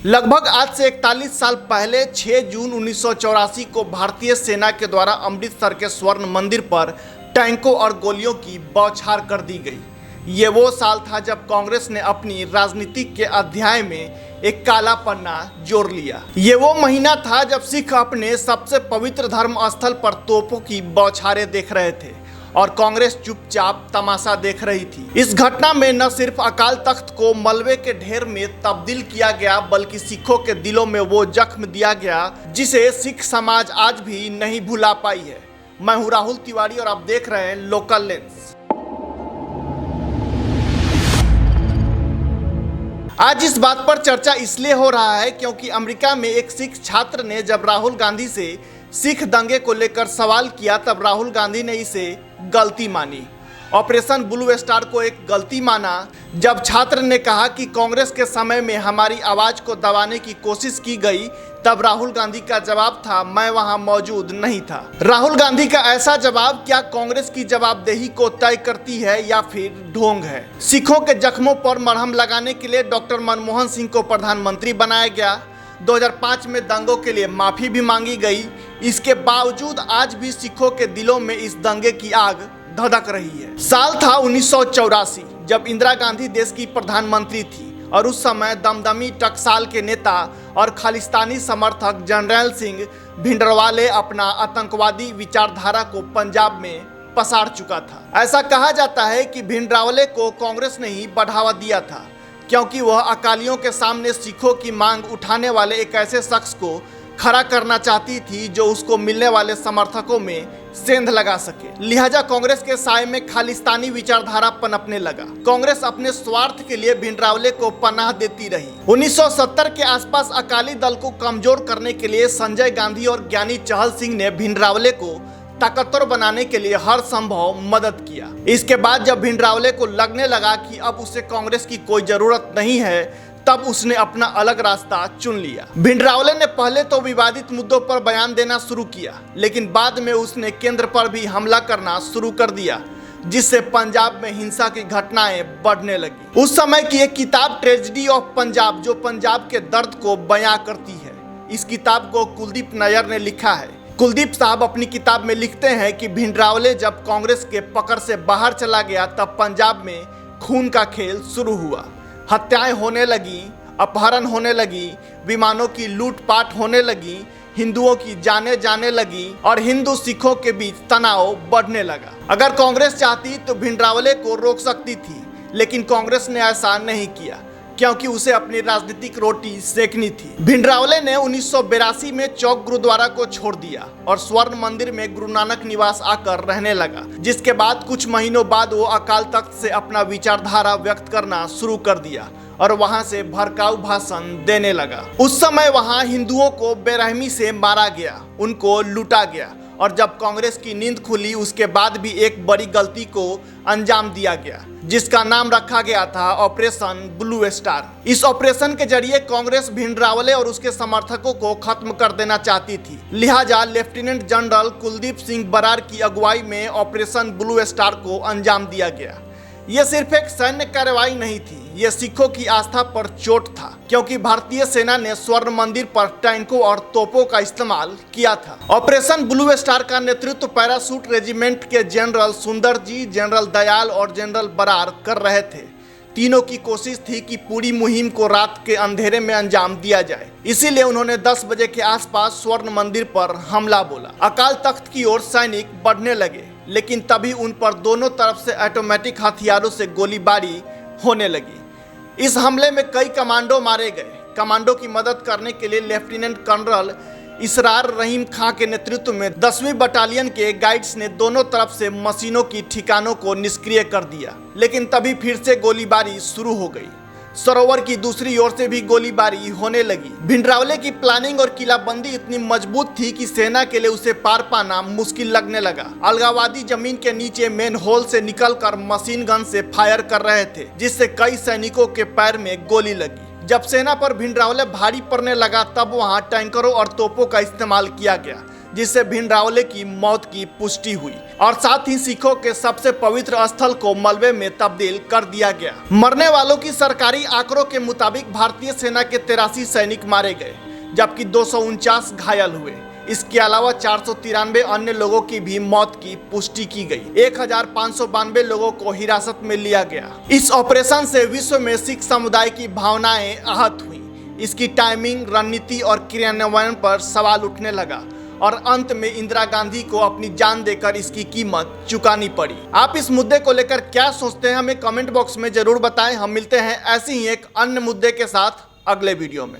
लगभग आज से 41 साल पहले 6 जून 1984 को भारतीय सेना के द्वारा अमृतसर के स्वर्ण मंदिर पर टैंकों और गोलियों की बौछार कर दी गई। ये वो साल था जब कांग्रेस ने अपनी राजनीतिक के अध्याय में एक काला पन्ना जोड़ लिया। ये वो महीना था जब सिख अपने सबसे पवित्र धर्म स्थल पर तोपों की बौछारें देख रहे थे और कांग्रेस चुपचाप तमाशा देख रही थी। इस घटना में न सिर्फ अकाल तख्त को मलबे के ढेर में तब्दील किया गया, बल्कि सिखों के दिलों में वो जख्म दिया गया जिसे सिख समाज आज भी नहीं भुला पाई है। मैं हूं राहुल तिवारी और आप देख रहे हैं लोकल लेंस। आज इस बात पर चर्चा इसलिए हो रहा है क्योंकि अमेरिका में एक सिख छात्र ने जब राहुल गांधी से सिख दंगे को लेकर सवाल किया, तब राहुल गांधी ने इसे गलती मानी। ऑपरेशन ब्लू स्टार को एक गलती माना। जब छात्र ने कहा कि कांग्रेस के समय में हमारी आवाज को दबाने की कोशिश की गई, तब राहुल गांधी का जवाब था, मैं वहां मौजूद नहीं था। राहुल गांधी का ऐसा जवाब क्या कांग्रेस की जवाबदेही को तय करती है या फिर ढोंग है? सिखों के जख्मों पर मरहम लगाने के लिए डॉक्टर मनमोहन सिंह को प्रधानमंत्री बनाया गया। 2005 में दंगों के लिए माफी भी मांगी गई। इसके बावजूद आज भी सिखों के दिलों में इस दंगे की आग धधक रही है। साल था 1984 जब इंदिरा गांधी देश की प्रधानमंत्री थी और उस समय दमदमी टकसाल के नेता और खालिस्तानी समर्थक जर्नैल सिंह भिंडरवाले अपना आतंकवादी विचारधारा को पंजाब में पसार चुका था। ऐसा कहा जाता है कि भिंडरावले को कांग्रेस ने ही बढ़ावा दिया था क्योंकि वह अकालियों के सामने सिखों की मांग उठाने वाले एक ऐसे शख्स को खड़ा करना चाहती थी जो उसको मिलने वाले समर्थकों में सेंध लगा सके। लिहाजा कांग्रेस के साए में खालिस्तानी विचारधारा पनपने लगा। कांग्रेस अपने स्वार्थ के लिए भिंडरावले को पनाह देती रही। 1970 के आसपास अकाली दल को कमजोर करने के लिए संजय गांधी और ज्ञानी चहल सिंह ने भिंडरावले को ताकतवर बनाने के लिए हर संभव मदद किया। इसके बाद जब भिंडरावले को लगने लगा कि अब उसे कांग्रेस की कोई जरूरत नहीं है, तब उसने अपना अलग रास्ता चुन लिया। भिंडरावले ने पहले तो विवादित मुद्दों पर बयान देना शुरू किया, लेकिन बाद में उसने केंद्र पर भी हमला करना शुरू कर दिया, जिससे पंजाब में हिंसा की घटनाएं बढ़ने लगी। उस समय की एक किताब ट्रेजेडी ऑफ पंजाब, जो पंजाब के दर्द को बयां करती है, इस किताब को कुलदीप नैयर ने लिखा है। कुलदीप साहब अपनी किताब में लिखते हैं कि भिंडरावले जब कांग्रेस के पकड़ से बाहर चला गया, तब पंजाब में खून का खेल शुरू हुआ। हत्याएं होने लगी, अपहरण होने लगी, विमानों की लूटपाट होने लगी, हिंदुओं की जाने जाने लगी और हिंदू सिखों के बीच तनाव बढ़ने लगा। अगर कांग्रेस चाहती तो भिंडरावले को रोक सकती थी, लेकिन कांग्रेस ने ऐसा नहीं किया क्योंकि उसे अपनी राजनीतिक रोटी सेकनी थी। भिंडरावले ने 1982 में चौक गुरुद्वारा को छोड़ दिया और स्वर्ण मंदिर में गुरु नानक निवास आकर रहने लगा, जिसके बाद कुछ महीनों बाद वो अकाल तख्त से अपना विचारधारा व्यक्त करना शुरू कर दिया और वहां से भड़काऊ भाषण देने लगा। उस समय वहां हिंदुओं को बेरहमी से मारा गया, उनको लूटा गया और जब कांग्रेस की नींद खुली, उसके बाद भी एक बड़ी गलती को अंजाम दिया गया, जिसका नाम रखा गया था ऑपरेशन ब्लू स्टार। इस ऑपरेशन के जरिए कांग्रेस भिंडरावले और उसके समर्थकों को खत्म कर देना चाहती थी। लिहाजा लेफ्टिनेंट जनरल कुलदीप सिंह बरार की अगुवाई में ऑपरेशन ब्लू स्टार को अंजाम दिया गया। यह सिर्फ एक सैन्य कार्रवाई नहीं थी, यह सिखों की आस्था पर चोट था, क्योंकि भारतीय सेना ने स्वर्ण मंदिर पर टैंकों और तोपों का इस्तेमाल किया था। ऑपरेशन ब्लू स्टार का नेतृत्व पैराशूट रेजिमेंट के जनरल सुंदर जी, जनरल दयाल और जनरल बरार कर रहे थे। तीनों की कोशिश थी कि पूरी मुहिम को रात के अंधेरे में अंजाम दिया जाए। इसीलिए उन्होंने 10 बजे के आसपास स्वर्ण मंदिर पर हमला बोला। अकाल तख्त की ओर सैनिक बढ़ने लगे, लेकिन तभी उन पर दोनों तरफ से ऑटोमेटिक हथियारों से गोलीबारी होने लगी। इस हमले में कई कमांडो मारे गए। कमांडो की मदद करने के लिए लेफ्टिनेंट कर्नल इसरार रहीम खां के नेतृत्व में 10वीं बटालियन के गाइड्स ने दोनों तरफ से मशीनों की ठिकानों को निष्क्रिय कर दिया, लेकिन तभी फिर से गोलीबारी शुरू हो गई। सरोवर की दूसरी ओर से भी गोलीबारी होने लगी। भिंडरावले की प्लानिंग और किलाबंदी इतनी मजबूत थी कि सेना के लिए उसे पार पाना मुश्किल लगने लगा। अलगाववादी जमीन के नीचे मेन होल से निकलकर मशीन गन से फायर कर रहे थे, जिससे कई सैनिकों के पैर में गोली लगी। जब सेना पर भिंडरावले भारी पड़ने लगा, तब वहां टैंकरों और तोपों का इस्तेमाल किया गया, जिससे भिंडरावले की मौत की पुष्टि हुई और साथ ही सिखों के सबसे पवित्र स्थल को मलबे में तब्दील कर दिया गया। मरने वालों की सरकारी आंकड़ों के मुताबिक भारतीय सेना के 83 सैनिक मारे गए, जबकि 249 घायल हुए। इसके अलावा 493 अन्य लोगों की भी मौत की पुष्टि की गई। 1592 लोगों को हिरासत में लिया गया। इस ऑपरेशन से विश्व में सिख समुदाय की भावनाएं आहत हुई। इसकी टाइमिंग, रणनीति और क्रियान्वयन पर सवाल उठने लगा और अंत में इंदिरा गांधी को अपनी जान देकर इसकी कीमत चुकानी पड़ी। आप इस मुद्दे को लेकर क्या सोचते हैं, हमें कमेंट बॉक्स में जरूर बताएं। हम मिलते हैं ऐसे ही एक अन्य मुद्दे के साथ अगले वीडियो में।